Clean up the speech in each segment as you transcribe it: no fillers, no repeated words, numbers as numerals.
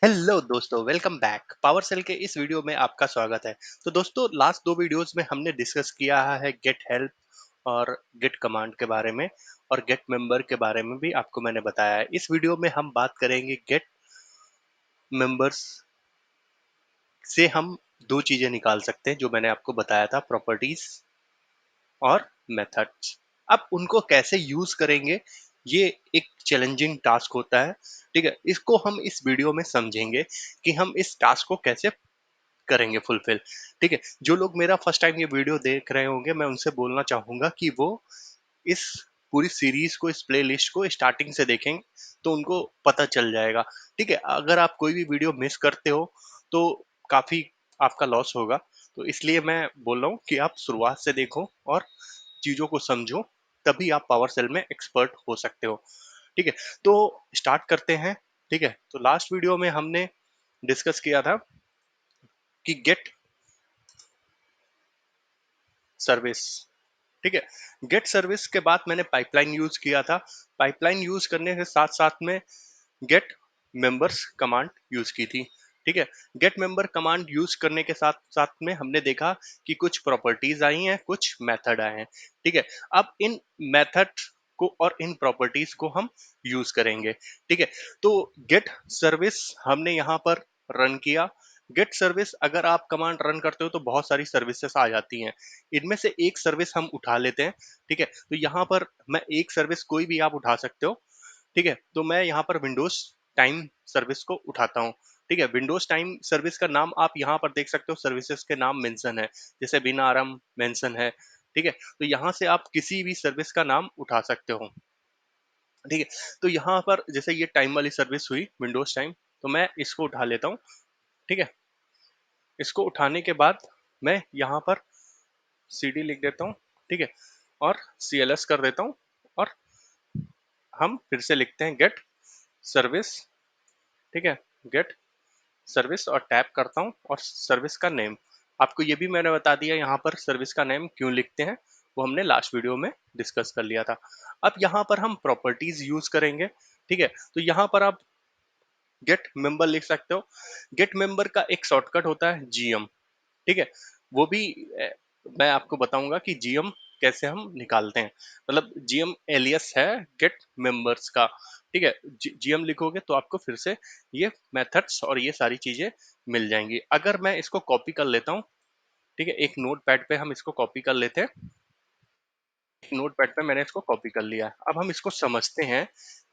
Hello दोस्तों, welcome back. Power cell के इस वीडियो में आपका स्वागत है। तो दोस्तों, लास्ट दो वीडियोस में हमने डिस्कस किया है गेट हेल्प और गेट कमांड के बारे में, और गेट मेंबर के बारे में भी आपको मैंने बताया है। इस वीडियो में हम बात करेंगे गेट मेंबर्स से हम दो चीजें निकाल सकते हैं जो मैंने आपको बताया था, प्रॉपर्टीज और मेथड्स। अब उनको कैसे यूज करेंगे, ये एक चैलेंजिंग टास्क होता है। ठीक है, इसको हम इस वीडियो में समझेंगे कि हम इस टास्क को कैसे करेंगे फुलफिल। ठीक है, जो लोग मेरा फर्स्ट टाइम ये वीडियो देख रहे होंगे, मैं उनसे बोलना चाहूंगा कि वो इस पूरी सीरीज को, इस प्लेलिस्ट को स्टार्टिंग से देखेंगे तो उनको पता चल जाएगा। ठीक है, अगर आप कोई भी वीडियो मिस करते हो तो काफी आपका लॉस होगा। तो इसलिए मैं बोल रहा हूँ कि आप शुरुआत से देखो और चीजों को समझो, तभी आप पावर सेल में एक्सपर्ट हो सकते हो। ठीक है, तो स्टार्ट करते हैं। ठीक है, तो लास्ट वीडियो में हमने डिस्कस किया था कि गेट सर्विस। ठीक है, गेट सर्विस के बाद मैंने पाइपलाइन यूज किया था। पाइपलाइन यूज करने के साथ साथ में गेट मेंबर्स कमांड यूज की थी। ठीक है, गेट मेंबर कमांड यूज करने के साथ साथ में हमने देखा कि कुछ प्रॉपर्टीज आई हैं, कुछ मेथड आए हैं। ठीक है, अब इन मेथड को और इन प्रॉपर्टीज को हम यूज करेंगे। ठीक है, तो गेट सर्विस हमने यहाँ पर रन किया। गेट सर्विस अगर आप कमांड रन करते हो तो बहुत सारी सर्विसेज आ जाती हैं। इनमें से एक सर्विस हम उठा लेते हैं। ठीक है, तो यहाँ पर मैं एक सर्विस कोई भी आप उठा सकते हो। ठीक है, तो मैं यहाँ पर विंडोज टाइम सर्विस को उठाता हूँ। ठीक है, विंडोज टाइम सर्विस का नाम आप यहाँ पर देख सकते हो, सर्विसेज के नाम मेंशन है, जैसे बिना आराम मेंशन है। ठीक है, तो यहाँ से आप किसी भी सर्विस का नाम उठा सकते हो। ठीक है, तो यहाँ पर जैसे ये टाइम वाली सर्विस हुई विंडोज टाइम, तो मैं इसको उठा लेता हूँ। ठीक है, इसको उठाने के बाद मैं यहाँ पर cd लिख देता हूँ। ठीक है, और cls कर देता हूँ, और हम फिर से लिखते हैं गेट सर्विस। ठीक है, गेट सर्विस और टैप करता हूँ, और सर्विस का नेम आपको ये भी मैंने बता दिया यहाँ पर सर्विस का नेम क्यों लिखते हैं, वो हमने लास्ट वीडियो में डिस्कस कर लिया था। अब यहाँ पर हम प्रॉपर्टीज यूज करेंगे। ठीक है, तो यहाँ पर आप गेट मेंबर लिख सकते हो। गेट मेंबर का एक शॉर्टकट होता है जीएम। ठीक है, वो भी मैं आपको बताऊंगा कि जीएम कैसे हम निकालते हैं। मतलब जीएम एलियस है गेट मेंबर्स का। ठीक है, जीएम लिखोगे तो आपको फिर से ये मेथड्स और ये सारी चीजें मिल जाएंगी। अगर मैं इसको कॉपी कर लेता हूँ, ठीक है, एक नोट पैड पे हम इसको कॉपी कर लेते हैं। नोट पैड पे मैंने इसको कॉपी कर लिया है। अब हम इसको समझते हैं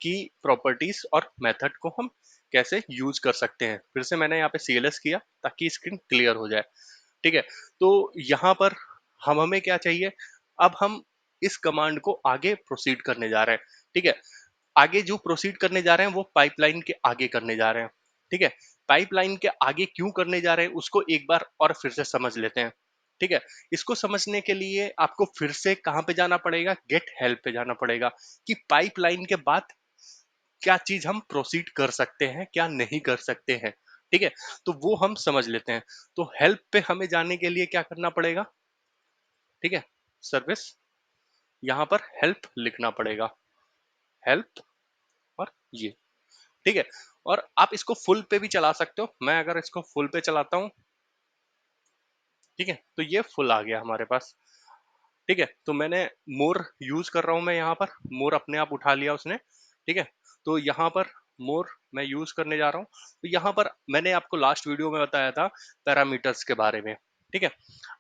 कि प्रॉपर्टीज और मेथड को हम कैसे यूज कर सकते हैं। फिर से मैंने यहाँ पे सीएलएस किया ताकि स्क्रीन क्लियर हो जाए। ठीक है, तो यहाँ पर हम हमें क्या चाहिए, अब हम इस कमांड को आगे प्रोसीड करने जा रहे हैं। ठीक है, आगे जो प्रोसीड करने जा रहे हैं वो पाइपलाइन के आगे करने जा रहे हैं। ठीक है, पाइपलाइन के आगे क्यों करने जा रहे हैं उसको एक बार और फिर से समझ लेते हैं। ठीक है, इसको समझने के लिए आपको फिर से कहां पे जाना पड़ेगा, गेट हेल्प पे जाना पड़ेगा कि पाइपलाइन के बाद क्या चीज हम प्रोसीड कर सकते हैं, क्या नहीं कर सकते हैं। ठीक है, तो वो हम समझ लेते हैं। तो हेल्प पे हमें जाने के लिए क्या करना पड़ेगा, ठीक है, सर्विस, यहां पर हेल्प लिखना पड़ेगा, हेल्प, और ये। ठीक है, और आप इसको फुल पे भी चला सकते हो। मैं अगर इसको फुल पे चलाता हूं, ठीक है, तो ये फुल आ गया हमारे पास। ठीक है, तो मैंने मोर यूज कर रहा हूं, मैं यहाँ पर मोर अपने आप उठा लिया उसने। ठीक है, तो यहाँ पर मोर मैं यूज करने जा रहा हूँ। तो यहाँ पर मैंने आपको लास्ट वीडियो में बताया था पैरामीटर्स के बारे में। ठीक है,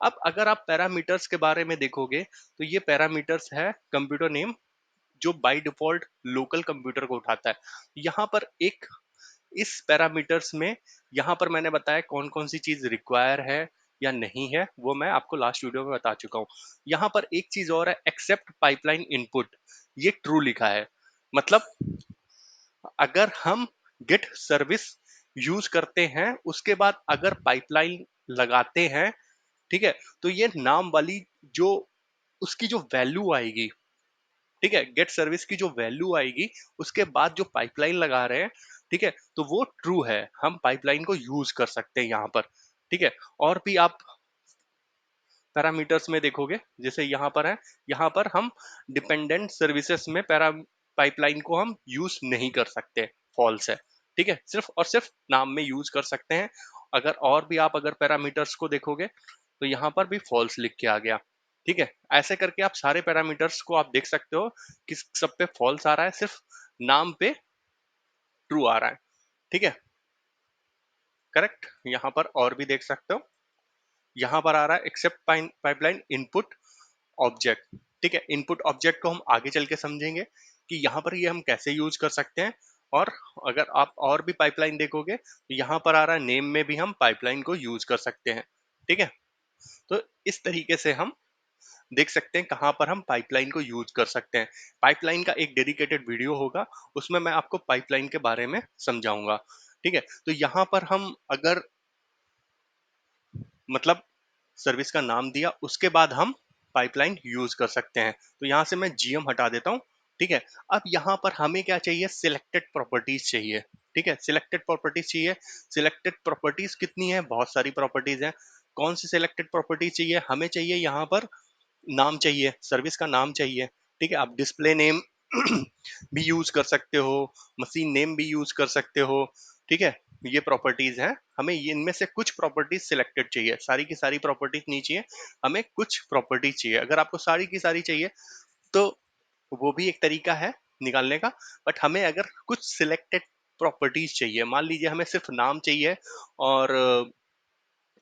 अब अगर आप पैरामीटर्स के बारे में देखोगे तो ये पैरामीटर्स है कंप्यूटर नेम, जो बाय डिफॉल्ट लोकल कंप्यूटर को उठाता है। यहाँ पर एक इस पैरामीटर्स में यहाँ पर मैंने बताया कौन कौन सी चीज रिक्वायर है या नहीं है, वो मैं आपको लास्ट वीडियो में बता चुका हूँ। यहाँ पर एक चीज और है, एक्सेप्ट पाइपलाइन इनपुट, ये ट्रू लिखा है। मतलब अगर हम गेट सर्विस यूज करते हैं, उसके बाद अगर पाइपलाइन लगाते हैं, ठीक है, तो ये नाम वाली जो उसकी जो वैल्यू आएगी, ठीक है, गेट सर्विस की जो वैल्यू आएगी उसके बाद जो पाइपलाइन लगा रहे हैं, ठीक है, तो वो ट्रू है, हम पाइपलाइन को यूज कर सकते हैं यहाँ पर। ठीक है, और भी आप पैरामीटर्स में देखोगे, जैसे यहाँ पर है, यहाँ पर हम डिपेंडेंट सर्विसेज में पैरा पाइपलाइन को हम यूज नहीं कर सकते, फॉल्स है। ठीक है, सिर्फ और सिर्फ नाम में यूज कर सकते हैं। अगर और भी आप अगर पैरामीटर्स को देखोगे तो यहाँ पर भी फॉल्स लिख के आ गया। ठीक है, ऐसे करके आप सारे पैरामीटर्स को आप देख सकते हो कि सब पे फॉल्स आ रहा है, सिर्फ नाम पे ट्रू आ रहा है। ठीक है, करेक्ट। यहाँ पर और भी देख सकते हो, यहाँ पर आ रहा है एक्सेप्ट पाइपलाइन इनपुट ऑब्जेक्ट। ठीक है, इनपुट ऑब्जेक्ट को हम आगे चल के समझेंगे कि यहाँ पर ये हम कैसे यूज कर सकते हैं। और अगर आप और भी पाइपलाइन देखोगे तो यहाँ पर आ रहा है नेम में भी हम पाइपलाइन को यूज कर सकते हैं। ठीक है, तो इस तरीके से हम देख सकते हैं कहाँ पर हम पाइपलाइन को यूज कर सकते हैं। पाइपलाइन का एक डेडिकेटेड वीडियो होगा, उसमें मैं आपको पाइपलाइन के बारे में समझाऊंगा। ठीक है, तो यहाँ पर हम अगर मतलब सर्विस का नाम दिया, उसके बाद हम पाइपलाइन यूज कर सकते हैं। तो यहाँ से मैं जीएम हटा देता हूँ। ठीक है, अब यहाँ पर हमें क्या चाहिए, सिलेक्टेड प्रॉपर्टीज चाहिए। ठीक है, सिलेक्टेड प्रॉपर्टीज चाहिए। सिलेक्टेड प्रॉपर्टीज कितनी है, बहुत सारी प्रॉपर्टीज हैं। कौन सी सिलेक्टेड प्रॉपर्टीज चाहिए, हमें चाहिए यहाँ पर नाम चाहिए, सर्विस का नाम चाहिए। ठीक है, आप डिस्प्ले नेम भी यूज कर सकते हो, मशीन नेम भी यूज कर सकते हो। ठीक है, ये प्रॉपर्टीज हैं, हमें ये इनमें से कुछ प्रॉपर्टीज सिलेक्टेड चाहिए, सारी की सारी प्रॉपर्टीज नहीं चाहिए, हमें कुछ प्रॉपर्टीज चाहिए। अगर आपको सारी की सारी चाहिए तो वो भी एक तरीका है निकालने का, बट हमें अगर कुछ सिलेक्टेड प्रॉपर्टीज चाहिए, मान लीजिए हमें सिर्फ नाम चाहिए और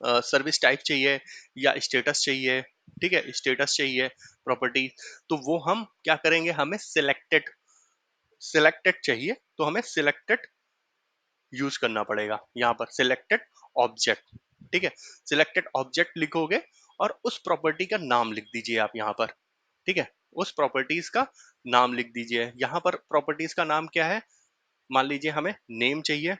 सर्विस टाइप चाहिए या स्टेटस चाहिए। ठीक है, स्टेटस चाहिए प्रॉपर्टी, तो वो हम क्या करेंगे, हमें सिलेक्टेड सिलेक्टेड चाहिए तो हमें सिलेक्टेड यूज करना पड़ेगा। यहाँ पर सिलेक्टेड ऑब्जेक्ट। ठीक है, सिलेक्टेड ऑब्जेक्ट लिखोगे और उस प्रॉपर्टी का नाम लिख दीजिए आप यहाँ पर। ठीक है, उस प्रॉपर्टीज का नाम लिख दीजिए। यहाँ पर प्रॉपर्टीज का नाम क्या है, मान लीजिए हमें नेम चाहिए।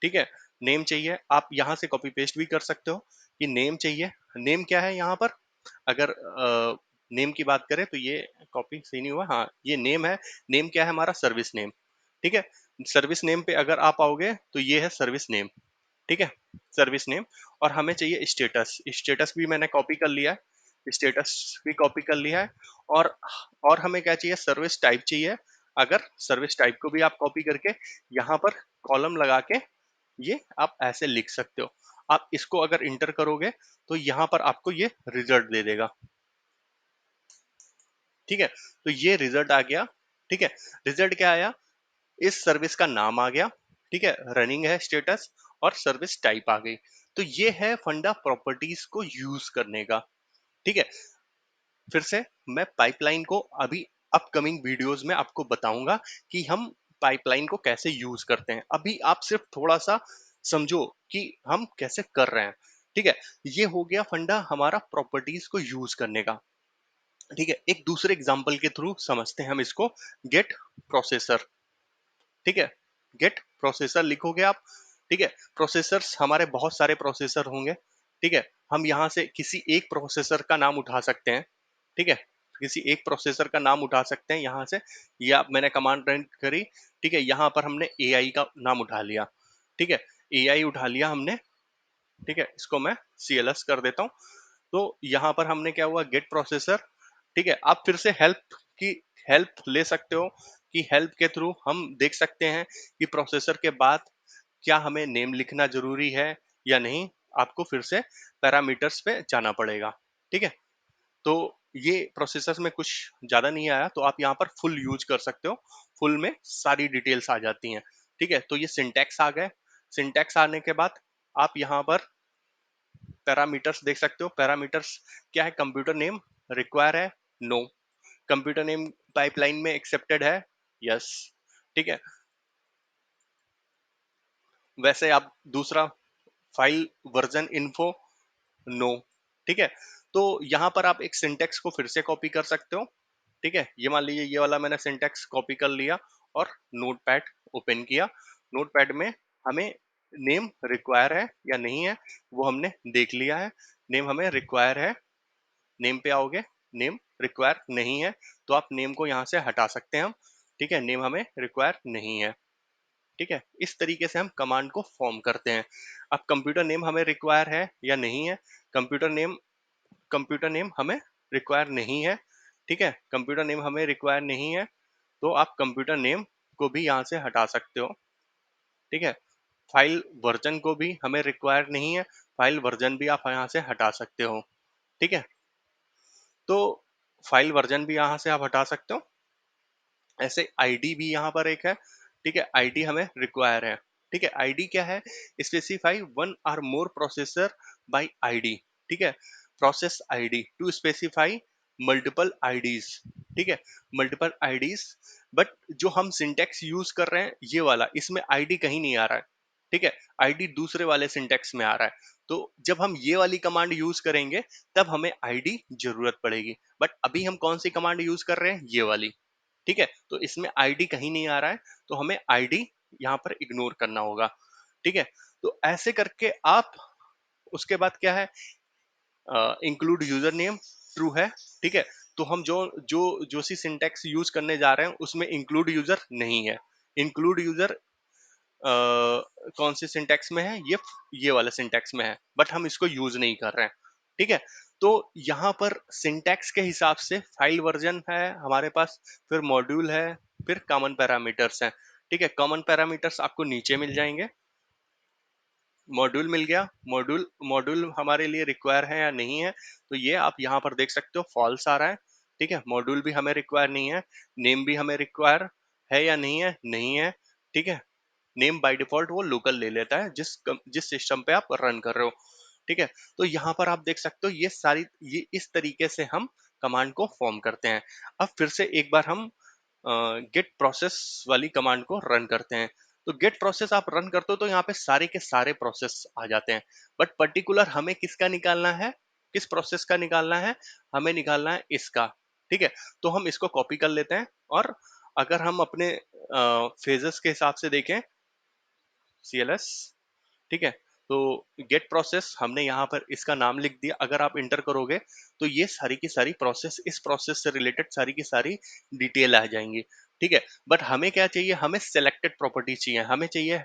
ठीक है, नेम चाहिए, आप यहाँ से कॉपी पेस्ट भी कर सकते हो कि नेम चाहिए। नेम क्या है यहाँ पर, अगर नेम की बात करें तो ये कॉपी सही नहीं हुआ, हाँ ये नेम है। नेम क्या है हमारा, सर्विस नेम। ठीक है, सर्विस नेम पे अगर आप आओगे तो ये है सर्विस नेम। ठीक है, सर्विस नेम। और हमें चाहिए स्टेटस, स्टेटस भी मैंने कॉपी कर लिया है, स्टेटस भी कॉपी कर लिया है। और और हमें क्या चाहिए, सर्विस टाइप चाहिए। अगर सर्विस टाइप को भी आप कॉपी करके यहाँ पर कॉलम लगा के ये आप ऐसे लिख सकते हो। आप इसको अगर इंटर करोगे तो यहाँ पर आपको ये रिजल्ट दे देगा। ठीक है, तो ये रिजल्ट आ गया। ठीक है, रिजल्ट क्या आया, इस सर्विस का नाम आ गया। ठीक है, रनिंग है स्टेटस और सर्विस टाइप आ गई। तो ये है फंडा प्रॉपर्टीज को यूज करने का। ठीक है, फिर से मैं पाइपलाइन को अभी अपकमिंग वीडियोस में आपको बताऊंगा कि हम पाइपलाइन को कैसे यूज करते हैं। अभी आप सिर्फ थोड़ा सा समझो कि हम कैसे कर रहे हैं। ठीक है, ये हो गया फंडा हमारा प्रॉपर्टीज को यूज करने का। ठीक है, एक दूसरे एग्जांपल के थ्रू समझते हैं हम इसको। Get processor. ठीक है, गेट प्रोसेसर लिखोगे आप। ठीक है, प्रोसेसर्स हमारे बहुत सारे प्रोसेसर होंगे। ठीक है, हम यहाँ से किसी एक प्रोसेसर का नाम उठा सकते हैं। ठीक है, किसी एक प्रोसेसर का नाम उठा सकते हैं यहाँ से। ये आप मैंने कमांड रन करी। ठीक है, यहाँ पर हमने एआई का नाम उठा लिया। ठीक है, एआई उठा लिया हमने। ठीक है, इसको मैं सीएलएस कर देता हूँ। तो यहाँ पर हमने क्या हुआ, गेट प्रोसेसर। ठीक है, आप फिर से हेल्प की हेल्प ले सकते हो कि हेल्प के थ्रू हम देख सकते हैं कि प्रोसेसर के बाद क्या हमें नेम लिखना जरूरी है या नहीं। आपको फिर से पैरामीटर्स पे जाना पड़ेगा। ठीक है, तो ये प्रोसेसर्स में कुछ ज्यादा नहीं आया, तो आप यहाँ पर फुल यूज कर सकते हो। फुल में सारी डिटेल्स आ जाती हैं। ठीक है, तो ये सिंटैक्स आ गए। सिंटैक्स आने के बाद आप यहाँ पर पैरामीटर्स देख सकते हो। पैरामीटर्स क्या है, कंप्यूटर नेम रिक्वायर है, नो। कंप्यूटर नेम पाइपलाइन में एक्सेप्टेड है, यस। ठीक है, वैसे आप दूसरा फाइल वर्जन इन्फो, नो। ठीक है, तो यहाँ पर आप एक सिंटेक्स को फिर से कॉपी कर सकते हो। ठीक है, ये मान लीजिए ये वाला मैंने सिंटेक्स कॉपी कर लिया और नोटपैड ओपन किया। नोटपैड में हमें नेम रिक्वायर है या नहीं है वो हमने देख लिया है। नेम हमें रिक्वायर है, नेम पे आओगे, नेम रिक्वायर नहीं है, तो आप नेम को यहाँ से हटा सकते हैं हम। ठीक है, नेम हमें रिक्वायर नहीं है। ठीक है, इस तरीके से हम कमांड को फॉर्म करते हैं। अब कंप्यूटर नेम हमें रिक्वायर है या नहीं है, कंप्यूटर नेम हमें रिक्वायर नहीं है। ठीक है, कंप्यूटर नेम हमें रिक्वायर नहीं है, तो आप कंप्यूटर नेम को भी यहाँ से हटा सकते हो। ठीक है। फाइल वर्जन को भी हमें रिक्वायर नहीं है, फाइल वर्जन भी आप यहाँ से हटा सकते हो। ठीक है, तो फाइल वर्जन भी यहाँ से आप हटा सकते हो। ऐसे आईडी भी यहाँ पर एक है। ठीक है, आईडी हमें रिक्वायर है। ठीक है, आईडी क्या है? स्पेसिफाई वन और मोर प्रोसेसर बाय आईडी। ठीक है, process ID to specify multiple IDs. ठीक है, मल्टीपल आईडीज। बट जो हम सिंटेक्स यूज कर रहे हैं ये वाला, इसमें आईडी कहीं नहीं आ रहा है। ठीक है, आईडी दूसरे वाले सिंटेक्स में आ रहा है। तो जब हम ये वाली कमांड यूज करेंगे तब हमें आईडी जरूरत पड़ेगी। बट अभी हम कौन सी कमांड यूज कर रहे हैं? ये वाली। ठीक है, तो इसमें आईडी कहीं नहीं आ रहा है, तो हमें आईडी यहाँ पर इग्नोर करना होगा। ठीक है, तो ऐसे करके आप, उसके बाद क्या है, इंक्लूड यूजर नेम ट्रू है। ठीक है, तो हम जो जो जो सी सिंटेक्स यूज करने जा रहे हैं उसमें इंक्लूड यूजर नहीं है। इंक्लूड यूजर कौन से सिंटेक्स में है? ये वाला सिंटेक्स में है, बट हम इसको यूज नहीं कर रहे हैं। ठीक है, तो यहाँ पर सिंटेक्स के हिसाब से फाइल वर्जन है हमारे पास, फिर मॉड्यूल है, फिर कॉमन पैरामीटर्स हैं। ठीक है, कॉमन पैरामीटर्स आपको नीचे मिल जाएंगे। मॉड्यूल मिल गया। मॉड्यूल मॉड्यूल हमारे लिए रिक्वायर है या नहीं है, तो ये आप यहाँ पर देख सकते हो, फॉल्स आ रहा है। ठीक है, मॉड्यूल भी हमें रिक्वायर नहीं है। नेम भी हमें रिक्वायर है या नहीं है? नहीं है। ठीक है, नेम बाय डिफॉल्ट वो लोकल ले लेता है जिस सिस्टम पे आप रन कर रहे हो। ठीक है, तो यहाँ पर आप देख सकते हो ये इस तरीके से हम कमांड को फॉर्म करते हैं। अब फिर से एक बार हम गेट प्रोसेस वाली कमांड को रन करते हैं। तो गेट प्रोसेस आप रन करते हो तो यहाँ पे सारे के सारे प्रोसेस आ जाते हैं। बट पर्टिकुलर हमें किसका निकालना है? किस प्रोसेस का निकालना है? हमें निकालना है इसका। ठीक है, तो हम इसको कॉपी कर लेते हैं, और अगर हम अपने फेजेस के हिसाब से देखें, CLS। ठीक है, तो गेट प्रोसेस हमने यहाँ पर इसका नाम लिख दिया। अगर आप इंटर करोगे तो ये सारी की सारी प्रोसेस, इस प्रोसेस से रिलेटेड सारी की सारी डिटेल आ जाएंगी। ठीक है, बट हमें क्या चाहिए? हमें सेलेक्टेड प्रॉपर्टी चाहिए, हमें चाहिए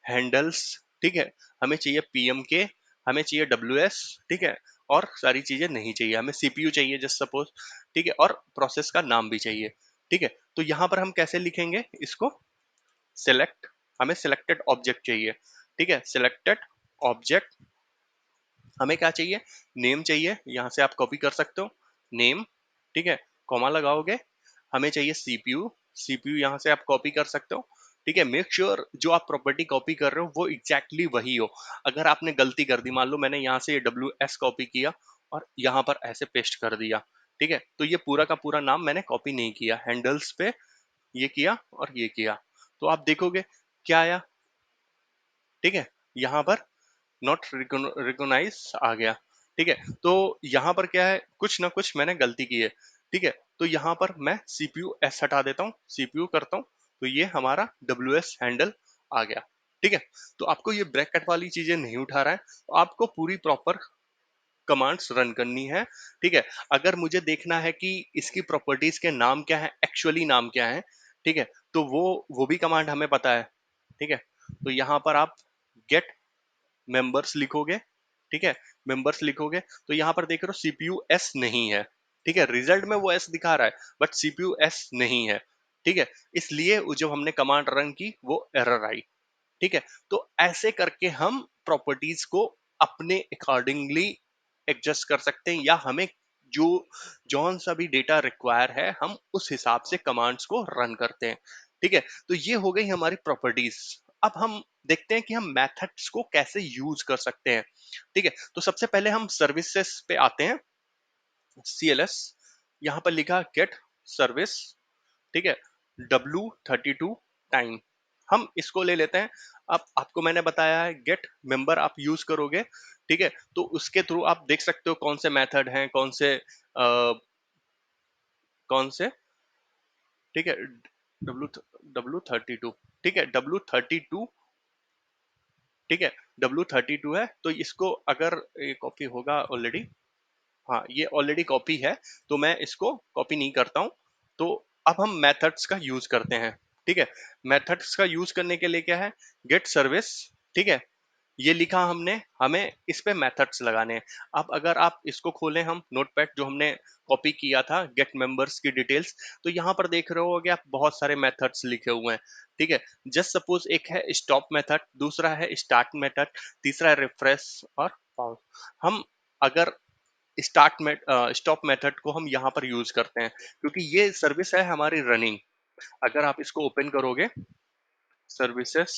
हैंडल्स। ठीक है, हमें चाहिए PMK, हमें चाहिए WS। ठीक है, और सारी चीजें नहीं चाहिए, हमें CPU चाहिए जस्ट सपोज। ठीक है, और प्रोसेस का नाम भी चाहिए। ठीक है, तो यहाँ पर हम कैसे लिखेंगे इसको? सेलेक्ट, हमें सिलेक्टेड ऑब्जेक्ट चाहिए। ठीक है, सिलेक्टेड ऑब्जेक्ट, हमें क्या चाहिए? नेम चाहिए, यहां से आप कॉपी कर सकते हो नेम। ठीक है, कॉमा लगाओगे। हमें चाहिए सीपीयू, सीपीयू यहां से आप कॉपी कर सकते हो। ठीक है, मेक श्योर जो आप प्रॉपर्टी कॉपी कर रहे हो वो एग्जैक्टली वही हो। अगर आपने गलती कर दी, मान लो मैंने यहाँ से WS कॉपी किया और यहाँ पर ऐसे पेस्ट कर दिया। ठीक है, तो ये पूरा का पूरा नाम मैंने कॉपी नहीं किया, हैंडल्स पे ये किया और ये किया। तो आप देखोगे क्या आया? ठीक है, यहाँ पर नॉट रिकोनाइज आ गया। ठीक है, तो यहाँ पर क्या है, कुछ ना कुछ मैंने गलती की है। ठीक है, तो यहाँ पर मैं CPU S हटा देता हूँ, CPU करता हूँ, तो ये हमारा WS हैंडल आ गया। ठीक है, तो आपको ये ब्रैकेट वाली चीजें नहीं उठा रहा है, तो आपको पूरी प्रॉपर कमांड्स रन करनी है। ठीक है, अगर मुझे देखना है कि इसकी प्रॉपर्टीज के नाम क्या है, एक्चुअली नाम क्या है, ठीक है, तो वो भी कमांड हमें पता है। ठीक है, तो यहाँ पर आप गेट मेंबर्स लिखोगे। ठीक है, मेंबर्स लिखोगे तो यहाँ पर देख रहे हो CPU S नहीं है। ठीक है, रिजल्ट में वो S दिखा रहा है बट CPU S नहीं है। ठीक है, इसलिए जब हमने कमांड रन की वो एरर आई। ठीक है, तो ऐसे करके हम प्रॉपर्टीज को अपने अकॉर्डिंगली एडजस्ट कर सकते हैं, या हमें जो जौन सा भी डेटा रिक्वायर है हम उस हिसाब से कमांड्स को रन करते हैं। ठीक है, तो ये हो गई हमारी प्रॉपर्टीज। अब हम देखते हैं कि हम मेथड्स को कैसे यूज कर सकते हैं। ठीक है, तो सबसे पहले हम सर्विसेज पे आते हैं। CLS, यहाँ पर लिखा गेट सर्विस। ठीक है, W32 टाइम, हम इसको ले लेते हैं। अब आपको मैंने बताया है गेट मेंबर आप यूज करोगे। ठीक है, तो उसके थ्रू आप देख सकते हो कौन से मेथड हैं, कौन से। ठीक है, डब्लू W32। ठीक है, W32। ठीक है, W32 है, तो इसको अगर ये कॉपी होगा ऑलरेडी, हाँ ये ऑलरेडी कॉपी है, तो मैं इसको कॉपी नहीं करता हूं। तो अब हम मेथड्स का यूज करते हैं। ठीक है, मेथड्स का यूज करने के लिए क्या है? Get service. ठीक है, ये लिखा हमने, हमें इस पे मेथड्स लगाने हैं। अब अगर आप इसको खोलें हम नोटपैड जो हमने कॉपी किया था गेट मेंबर्स की डिटेल्स, तो यहाँ पर देख रहे होगे आप बहुत सारे मेथड्स लिखे हुए हैं। ठीक है, जस्ट सपोज एक है स्टॉप मेथड, दूसरा है स्टार्ट मेथड, तीसरा है रिफ्रेश और पॉज। हम अगर स्टॉप मेथड को हम यहाँ पर यूज करते हैं क्योंकि ये सर्विस है हमारी रनिंग। अगर आप इसको ओपन करोगे सर्विसेज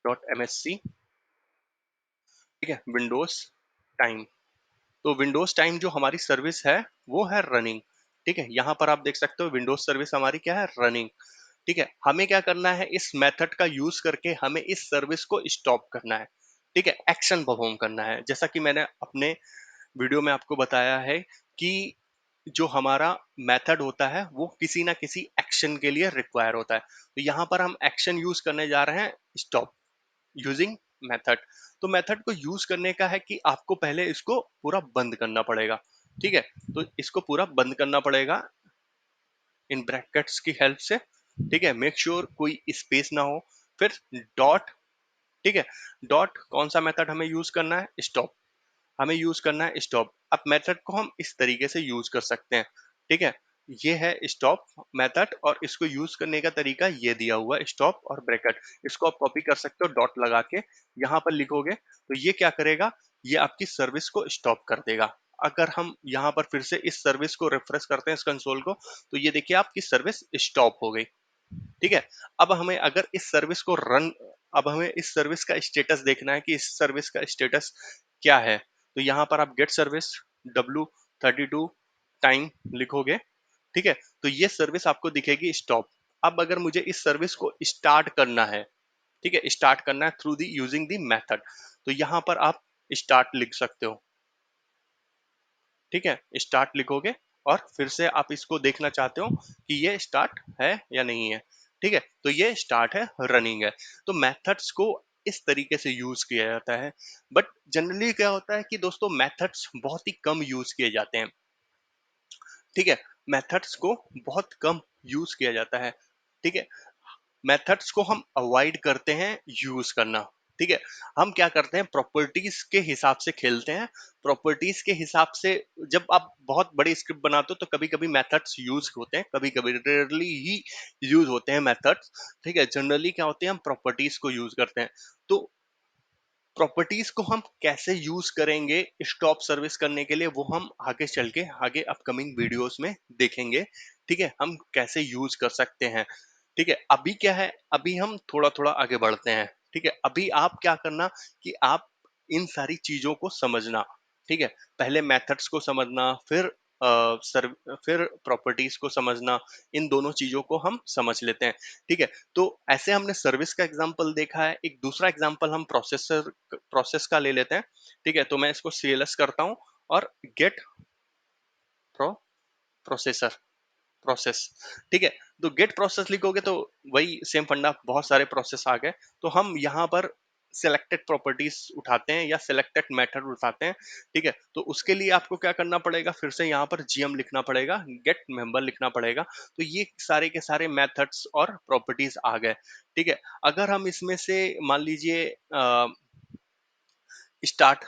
डॉट एमएससी, ठीक है, विंडोज टाइम, तो विंडोज टाइम जो हमारी सर्विस है वो है रनिंग। ठीक है, यहाँ पर आप देख सकते हो विंडोज सर्विस हमारी क्या है, रनिंग। ठीक है, हमें क्या करना है, इस मेथड का यूज करके हमें इस सर्विस को स्टॉप करना है। ठीक है, एक्शन परफॉर्म करना है, जैसा कि मैंने अपने वीडियो में आपको बताया है कि जो हमारा मेथड होता है वो किसी ना किसी एक्शन के लिए रिक्वायर होता है। तो यहाँ पर हम एक्शन यूज करने जा रहे हैं स्टॉप यूजिंग मेथड। तो मेथड को यूज करने का है कि आपको पहले इसको पूरा बंद करना पड़ेगा। ठीक है, तो इसको पूरा बंद करना पड़ेगा इन ब्रैकेट्स की हेल्प से। ठीक है, मेक श्योर कोई स्पेस ना हो, फिर डॉट। ठीक है, डॉट कौन सा मेथड हमें यूज करना है, स्टॉप, हमें यूज करना है स्टॉप। अब मेथड को हम इस तरीके से यूज कर सकते हैं। ठीक है, ये है स्टॉप मेथड और इसको यूज करने का तरीका ये दिया हुआ है, स्टॉप और ब्रैकेट। इसको आप कॉपी कर सकते हो डॉट लगा के, यहाँ पर लिखोगे तो ये क्या करेगा, ये आपकी सर्विस को स्टॉप कर देगा। अगर हम यहाँ पर फिर से इस सर्विस को रिफ्रेश करते हैं इस कंसोल को, तो ये देखिए आपकी सर्विस स्टॉप हो गई। ठीक है, अब हमें अगर इस सर्विस को रन, अब हमें इस सर्विस का स्टेटस देखना है कि इस सर्विस का स्टेटस क्या है। तो यहाँ पर आप गेट सर्विस W32 टाइम लिखोगे। ठीक है, तो ये सर्विस आपको दिखेगी स्टॉप। अब अगर मुझे इस सर्विस को स्टार्ट करना है, ठीक है, स्टार्ट करना है through the using the method, तो यहाँ पर आप स्टार्ट लिख सकते हो। ठीक है, स्टार्ट लिखोगे और फिर से आप इसको देखना चाहते हो कि ये स्टार्ट है या नहीं है। ठीक है, तो ये स्टार्ट है, रनिंग है। तो मेथड्स को इस तरीके से यूज किया जाता है। बट जनरली क्या होता है कि दोस्तों मेथड्स बहुत ही कम यूज किए जाते हैं। ठीक है, मेथड्स को बहुत कम यूज किया जाता है। ठीक है, मेथड्स को हम अवॉइड करते हैं यूज करना। ठीक है, हम क्या करते हैं, प्रॉपर्टीज के हिसाब से खेलते हैं। प्रॉपर्टीज के हिसाब से जब आप बहुत बड़ी स्क्रिप्ट बनाते हो तो कभी कभी मेथड्स यूज होते हैं, कभी कभी रेयरली ही यूज होते हैं मेथड्स। ठीक है, जनरली क्या होते हैं, हम प्रॉपर्टीज को यूज करते हैं। तो प्रॉपर्टीज को हम कैसे यूज करेंगे स्टॉप सर्विस करने के लिए, वो हम आगे चल के आगे अपकमिंग वीडियोस में देखेंगे। ठीक है, हम कैसे यूज कर सकते हैं। ठीक है, अभी क्या है, अभी हम थोड़ा थोड़ा आगे बढ़ते हैं। ठीक है, अभी आप क्या करना कि आप इन सारी चीजों को समझना। ठीक है, पहले मेथड्स को समझना, फिर सर फिर प्रॉपर्टीज को समझना। इन दोनों चीजों को हम समझ लेते हैं। ठीक है, तो ऐसे हमने सर्विस का एग्जांपल देखा है। एक दूसरा एग्जांपल हम प्रोसेस का ले लेते हैं। ठीक है, तो मैं इसको CLS करता हूं और गेट प्रो प्रोसेसर प्रोसेस। ठीक है, तो गेट प्रोसेस लिखोगे तो वही सेम फंडा, बहुत सारे प्रोसेस आ गए। तो हम यहाँ पर सिलेक्टेड प्रॉपर्टीज उठाते हैं या सिलेक्टेड मेथड उठाते हैं। ठीक है, तो उसके लिए आपको क्या करना पड़ेगा, फिर से यहाँ पर GM लिखना पड़ेगा, गेट मेंबर लिखना पड़ेगा। तो ये सारे के सारे मेथड्स और प्रॉपर्टीज आ गए। ठीक है, अगर हम इसमें से मान लीजिए स्टार्ट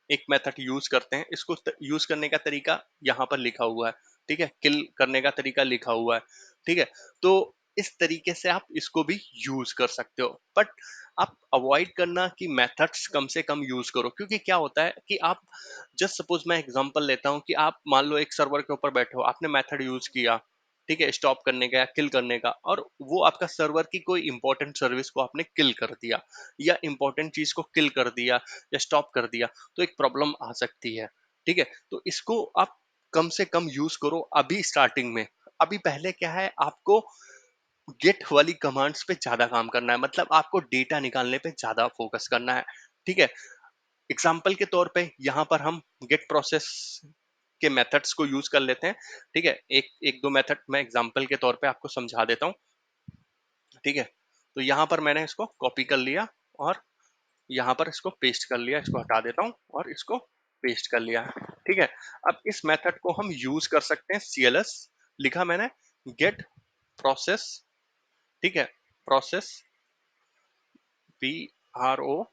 एक मेथड यूज करते हैं, इसको यूज करने का तरीका यहाँ पर लिखा हुआ है। ठीक है, किल करने का तरीका लिखा हुआ है। ठीक है, तो इस तरीके से आप इसको भी यूज कर सकते हो। बट आप अवॉइड करना कि मेथड्स कम से कम यूज करो, क्योंकि क्या होता है कि आप जस्ट सपोज मैं एग्जांपल लेता हूँ कि आप मान लो एक सर्वर के ऊपर बैठे हो, आपने मेथड यूज किया। ठीक है, स्टॉप करने का या किल करने का, और वो आपका सर्वर की कोई इंपॉर्टेंट सर्विस को आपने किल कर दिया या इंपॉर्टेंट चीज को किल कर दिया या स्टॉप कर दिया, तो एक प्रॉब्लम आ सकती है। ठीक है, तो इसको आप कम से कम यूज करो अभी स्टार्टिंग में। अभी पहले क्या है, आपको गेट वाली कमांड्स पे ज्यादा काम करना है, मतलब आपको डेटा निकालने पे ज्यादा फोकस करना है। ठीक है, एग्जाम्पल के तौर पे यहाँ पर हम गेट प्रोसेस के मेथड्स को यूज कर लेते हैं। ठीक है, एक एक दो मेथड मैं एग्जाम्पल के तौर पे आपको समझा देता हूँ। ठीक है, तो यहाँ पर मैंने इसको कॉपी कर लिया और यहाँ पर इसको पेस्ट कर लिया, इसको हटा देता हूँ और इसको पेस्ट कर लिया। ठीक है, अब इस मेथड को हम यूज कर सकते हैं। CLS लिखा मैंने, गेट प्रोसेस। ठीक है, प्रोसेस RO,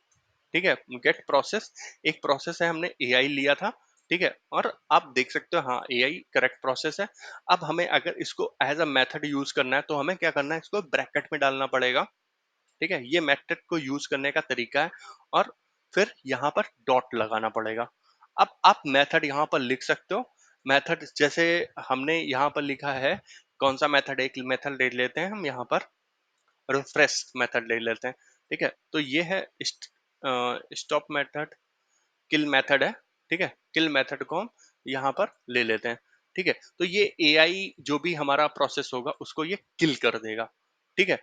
ठीक है, गेट प्रोसेस। एक प्रोसेस है, हमने एआई लिया था, ठीक है, और आप देख सकते हो हाँ एआई करेक्ट प्रोसेस है। अब हमें अगर इसको एज अ मेथड यूज करना है तो हमें क्या करना है, इसको ब्रैकेट में डालना पड़ेगा, ठीक है, ये मेथड को यूज करने का तरीका है। और फिर यहाँ पर डॉट लगाना पड़ेगा। अब आप मेथड यहाँ पर लिख सकते हो। मेथड जैसे हमने यहाँ पर लिखा है, कौन सा मेथड, एक मेथड ले लेते हैं हम यहाँ पर, रिफ्रेश मेथड ले लेते हैं, ठीक है। तो ये है स्टॉप मेथड, किल मेथड है, ठीक है, किल मेथड को हम यहाँ पर ले लेते हैं, ठीक है। तो ये एआई जो भी हमारा प्रोसेस होगा उसको ये किल कर देगा, ठीक है,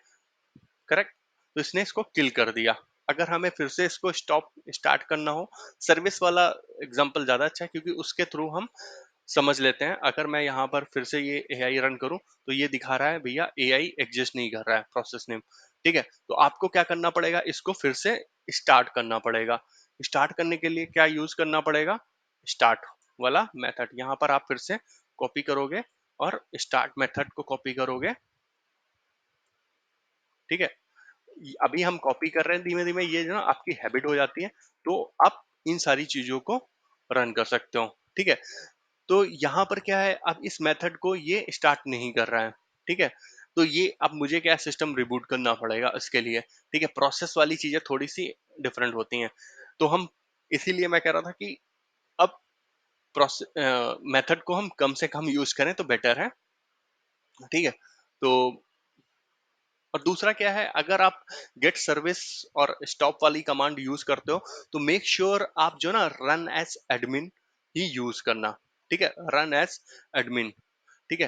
करेक्ट। तो इसने इसको किल कर दिया। अगर हमें फिर से इसको स्टार्ट करना हो, सर्विस वाला एग्जांपल ज्यादा अच्छा है क्योंकि उसके थ्रू हम समझ लेते हैं। अगर मैं यहाँ पर फिर से ये एआई रन करूं तो ये दिखा रहा है भैया एआई एग्जिस्ट नहीं कर रहा है प्रोसेस नेम, ठीक है। तो आपको क्या करना पड़ेगा, इसको फिर से स्टार्ट करना पड़ेगा। स्टार्ट करने के लिए क्या यूज करना पड़ेगा, स्टार्ट वाला मेथड। यहाँ पर आप फिर से कॉपी करोगे और स्टार्ट मेथड को कॉपी करोगे, ठीक है। अभी हम कॉपी कर रहे हैं धीमे धीमे, ये जो ना आपकी हैबिट हो जाती है, तो आप इन सारी चीजों को रन कर सकते हो, ठीक है। तो यहाँ पर क्या है, अब इस मेथड को ये स्टार्ट नहीं कर रहा है, ठीक है। तो ये अब मुझे क्या सिस्टम रिबूट करना पड़ेगा इसके लिए, ठीक है। प्रोसेस वाली चीजें थोड़ी सी डिफरेंट होती हैं, तो हम इसीलिए मैं कह रहा था कि अब प्रोसेस मेथड को हम कम से कम यूज करें तो बेटर है, ठीक है। तो और दूसरा क्या है, अगर आप गेट सर्विस और स्टॉप वाली कमांड यूज करते हो तो मेक श्योर आप जो ना रन एज एडमिन ही यूज करना, ठीक है, रन एज एडमिन, ठीक है।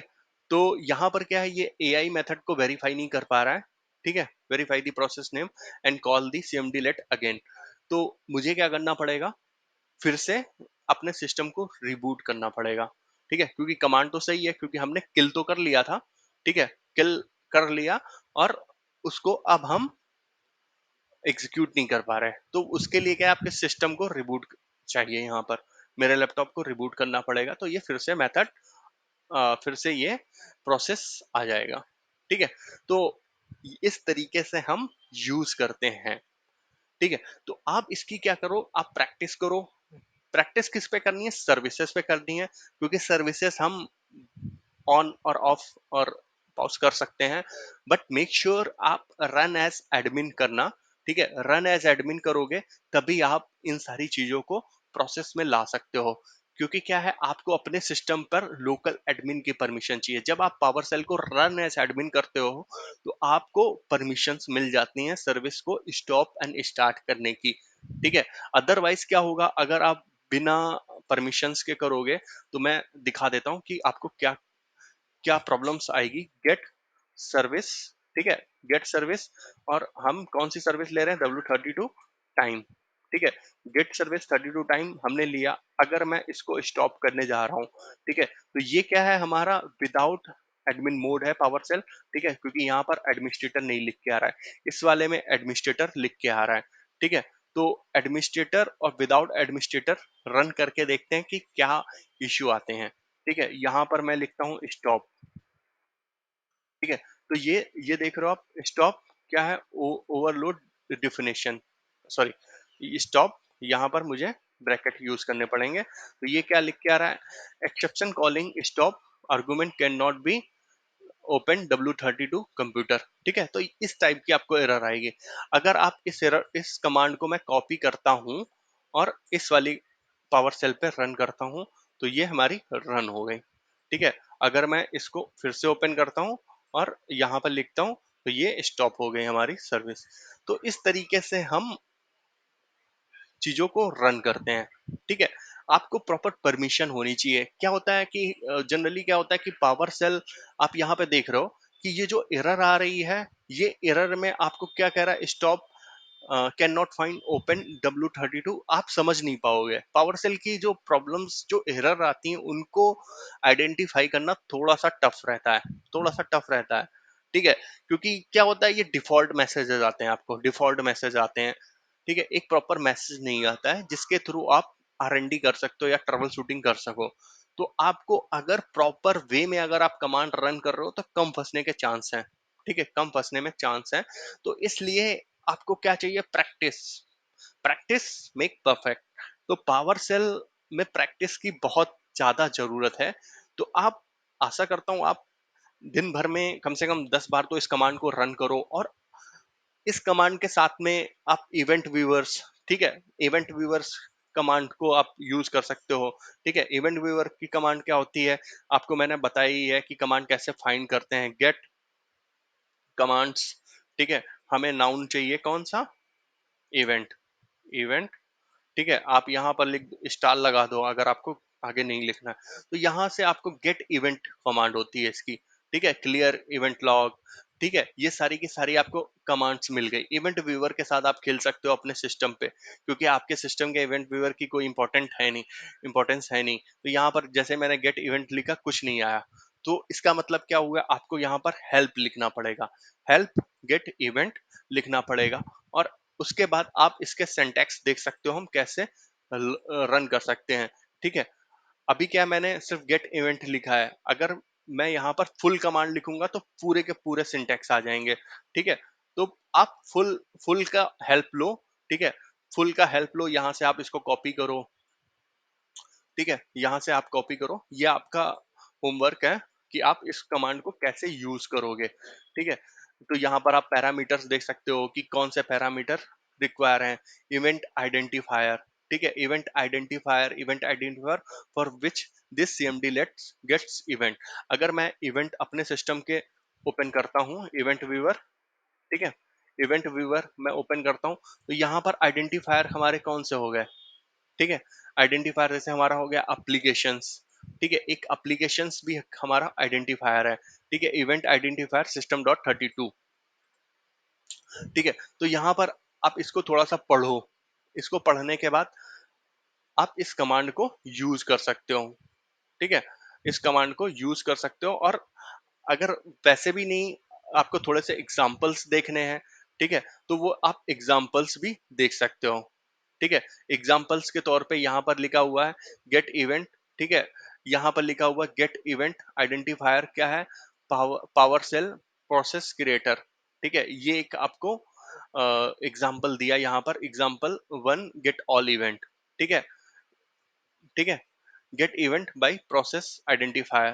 तो यहाँ पर क्या है, ये एआई मेथड को वेरीफाई नहीं कर पा रहा है, ठीक है, verify the process name and call the cmdlet again. तो मुझे क्या करना पड़ेगा, फिर से अपने सिस्टम को रिबूट करना पड़ेगा, ठीक है, क्योंकि कमांड तो सही है, क्योंकि हमने किल तो कर लिया था, ठीक है, किल कर लिया, और उसको अब हम एग्जीक्यूट नहीं कर पा रहे। तो उसके लिए क्या है, आपके सिस्टम को रिबूट चाहिए। यहाँ पर मेरे लैपटॉप को रिबूट करना पड़ेगा, तो ये फिर से मेथड, फिर से ये प्रोसेस आ जाएगा, ठीक है। तो इस तरीके से हम यूज करते हैं, ठीक है। तो आप इसकी क्या करो, आप प्रैक्टिस करो। प्रैक्टिस किस पे करनी है, सर्विसेज पे करनी है, क्योंकि सर्विसेज हम ऑन और ऑफ और पॉज कर सकते हैं। बट मेक श्योर आप रन एज एडमिन करना, ठीक है। रन एज एडमिन करोगे तभी आप इन सारी चीजों को प्रोसेस में ला सकते हो, क्योंकि क्या है, आपको अपने सिस्टम पर लोकल एडमिन की परमिशन चाहिए। जब आप पावर सेल को रन एज एडमिन करते हो तो आपको परमिशंस मिल जाती हैं सर्विस को स्टॉप एंड स्टार्ट करने की, ठीक है। अदरवाइज क्या होगा, अगर आप बिना परमिशंस के करोगे, तो मैं दिखा देता हूँ कि आपको क्या क्या प्रॉब्लम्स आएगी। गेट सर्विस, ठीक है, गेट सर्विस, और हम कौन सी सर्विस ले रहे हैं, W32 टाइम, ठीक है। गेट सर्विस 32 टाइम हमने लिया। अगर मैं इसको स्टॉप करने जा रहा हूँ, ठीक है, तो ये क्या है, हमारा विदाउट एडमिन मोड है पावर सेल, ठीक है, क्योंकि यहाँ पर एडमिनिस्ट्रेटर नहीं लिख के आ रहा है, इस वाले में एडमिनिस्ट्रेटर लिख के आ रहा है, ठीक है। तो एडमिनिस्ट्रेटर और विदाउट एडमिनिस्ट्रेटर रन करके देखते हैं कि क्या इश्यू आते हैं, ठीक है। यहाँ पर मैं लिखता हूँ स्टॉप, ठीक है। तो ये देख रहे हो आप, स्टॉप क्या है, ओवरलोड डिफिनेशन, सॉरी स्टॉप, यहाँ पर मुझे ब्रैकेट यूज करने पड़ेंगे। तो ये क्या लिख के आ रहा है, exception calling stop argument can not be open W32 computer, ठीक है। तो इस टाइप की आपको एरर आएगी। अगर आप इस कमांड को मैं कॉपी करता हूं और इस वाली पावर सेल पे रन करता हूं, तो ये हमारी रन हो गई, ठीक है। अगर मैं इसको फिर से ओपन करता हूं और यहाँ पर लिखता हूं, तो ये स्टॉप हो गई हमारी सर्विस। तो इस तरीके से हम चीजों को रन करते हैं, ठीक है। आपको प्रॉपर परमिशन होनी चाहिए। क्या होता है कि जनरली क्या होता है कि पावर सेल, आप यहाँ पे देख रहे हो कि ये जो एरर आ रही है, ये एरर में आपको क्या कह रहा है, stop can not find open W32, आप समझ नहीं पाओगे। पावर सेल की जो प्रॉब्लम्स, जो एरर आती हैं, उनको आइडेंटिफाई करना थोड़ा सा टफ रहता है, थोड़ा सा टफ रहता है, ठीक है। क्योंकि क्या होता है, ये डिफॉल्ट मैसेजेस आते हैं, आपको डिफॉल्ट मैसेज आते हैं, ठीक है। एक प्रॉपर मैसेज नहीं आता है जिसके थ्रू आप R&D कर सकते हो या ट्रबल शूटिंग कर सको। तो आपको अगर प्रॉपर वे में अगर आप कमांड रन कर रहे हो तो कम फंसने के चांस हैं, ठीक है, कम फंसने में चांस है। तो इसलिए आपको क्या चाहिए? प्रैक्टिस। Practice make perfect. तो पावर सेल में प्रैक्टिस की बहुत ज्यादा जरूरत है। तो आप, आशा करता हूं आप दिन भर में कम से कम 10 बार तो इस कमांड को रन करो, और इस कमांड के साथ में आप इवेंट व्यूअर्स, ठीक है, इवेंट व्यूअर्स कमांड को आप यूज कर सकते हो। ठीक है, इवेंट व्यूअर की कमांड क्या होती है, आपको मैंने बताई ही है कि कमांड कैसे फाइंड करते हैं। गेट कमांड्स, ठीक है, हमें नाउन चाहिए कौन सा? इवेंट। इवेंट, ठीक है, आप यहाँ पर लिख स्टार लगा दो अगर आपको आगे नहीं लिखना है। तो यहाँ से आपको गेट इवेंट कमांड होती है इसकी। ठीक है, क्लियर इवेंट लॉग। ठीक है, ये सारी की सारी आपको कमांड्स मिल गई। इवेंट व्यूअर के साथ आप खेल सकते हो अपने सिस्टम पे, क्योंकि आपके सिस्टम के इवेंट व्यूअर की कोई इंपॉर्टेंस है नहीं। तो यहाँ पर जैसे मैंने गेट इवेंट लिखा, कुछ नहीं आया, तो इसका मतलब क्या हुआ? आपको यहाँ पर हेल्प लिखना पड़ेगा। हेल्प गेट इवेंट लिखना पड़ेगा, और उसके बाद आप इसके सिंटैक्स देख सकते हो हम कैसे रन कर सकते हैं। ठीक है, अभी क्या मैंने सिर्फ गेट इवेंट लिखा है, अगर मैं यहाँ पर फुल कमांड लिखूंगा तो पूरे के पूरे सिंटैक्स आ जाएंगे। ठीक है, तो आप फुल फुल का हेल्प लो। ठीक है, फुल का हेल्प लो, यहाँ से आप इसको कॉपी करो। ठीक है, यहाँ से आप कॉपी करो, ये आपका होमवर्क है कि आप इस कमांड को कैसे यूज करोगे। ठीक है, तो यहाँ पर आप पैरामीटर्स देख सकते हो कि कौन से पैरामीटर रिक्वायर हैं। इवेंट आइडेंटिफायर, ठीक है, event identifier for which this cmdlets gets event. अगर मैं इवेंट अपने सिस्टम के ओपन करता हूँ, इवेंट व्यूअर, ठीक है, इवेंट व्यूअर मैं ओपन करता हूँ, तो यहाँ पर आइडेंटिफायर हमारे कौन से हो गए? ठीक है, आइडेंटिफायर जैसे हमारा हो गया एप्लीकेशंस। ठीक है, एक एप्लीकेशंस भी हमारा आइडेंटिफायर है। ठीक है, इवेंट आइडेंटिफायर system.32। ठीक है, तो यहाँ पर आप इसको थोड़ा सा पढ़ो। इसको पढ़ने के बाद आप इस कमांड को यूज कर सकते हो। ठीक है, इस कमांड को यूज कर सकते हो, और अगर वैसे भी नहीं, आपको थोड़े से एग्जाम्पल्स देखने हैं, ठीक है, तो वो आप एग्जाम्पल्स भी देख सकते हो। ठीक है, एग्जाम्पल्स के तौर पे यहाँ पर लिखा हुआ है गेट इवेंट। ठीक है, यहाँ पर लिखा हुआ गेट इवेंट आइडेंटिफायर क्या है? PowerShell process creator. ठीक है, ये एक आपको एग्जाम्पल दिया यहाँ पर, example one get all event. ठीक है, ठीक है, get event by process identifier.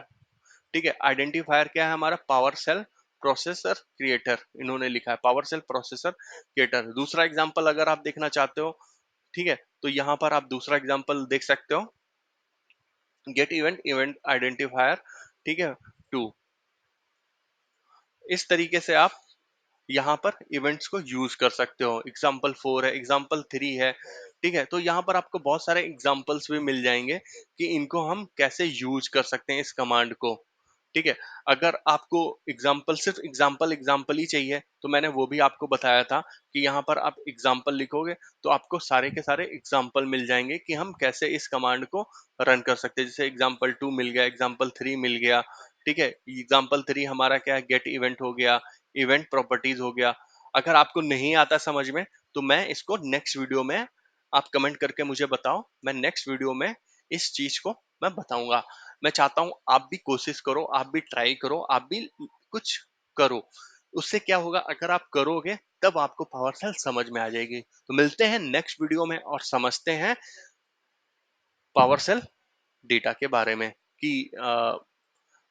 ठीक है, आइडेंटिफायर क्या है हमारा? पावर सेल प्रोसेसर क्रिएटर, इन्होंने लिखा है पावर सेल प्रोसेसर क्रिएटर। दूसरा एग्जांपल अगर आप देखना चाहते हो, ठीक है, तो यहाँ पर आप दूसरा एग्जांपल देख सकते हो, गेट इवेंट आइडेंटिफायर, ठीक है, टू। इस तरीके से आप यहाँ पर इवेंट्स को यूज कर सकते हो। एग्जाम्पल 4 है, एग्जाम्पल 3 है। ठीक है, तो यहाँ पर आपको बहुत सारे एग्जाम्पल्स भी मिल जाएंगे कि इनको हम कैसे यूज कर सकते हैं इस कमांड को। ठीक है, अगर आपको एग्जाम्पल, सिर्फ एग्जाम्पल ही चाहिए, तो मैंने वो भी आपको बताया था कि यहाँ पर आप एग्जाम्पल लिखोगे तो आपको सारे के सारे एग्जाम्पल मिल जाएंगे कि हम कैसे इस कमांड को रन कर सकते हैं। जैसे एग्जाम्पल 2 मिल गया, एग्जाम्पल 3 मिल गया। ठीक है, एग्जाम्पल 3 हमारा क्या है? गेट इवेंट हो गया, इवेंट प्रॉपर्टीज हो गया। अगर आपको नहीं आता समझ में, तो मैं इसको नेक्स्ट वीडियो में, आप कमेंट करके मुझे बताओ, मैं नेक्स्ट वीडियो में इस चीज को मैं बताऊंगा। मैं चाहता हूं आप भी कोशिश करो, आप भी ट्राई करो, आप भी कुछ करो। उससे क्या होगा, अगर आप करोगे तब आपको पावर सेल समझ में आ जाएगी। तो मिलते हैं नेक्स्ट वीडियो में और समझते हैं पावर सेल डेटा के बारे में, कि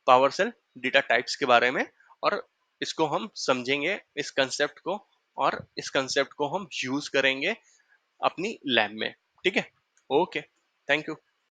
पावर सेल डेटा टाइप्स के बारे में, और इसको हम समझेंगे इस कंसेप्ट को, और इस कंसेप्ट को हम यूज करेंगे अपनी लैब में। ठीक है, ओके, थैंक यू।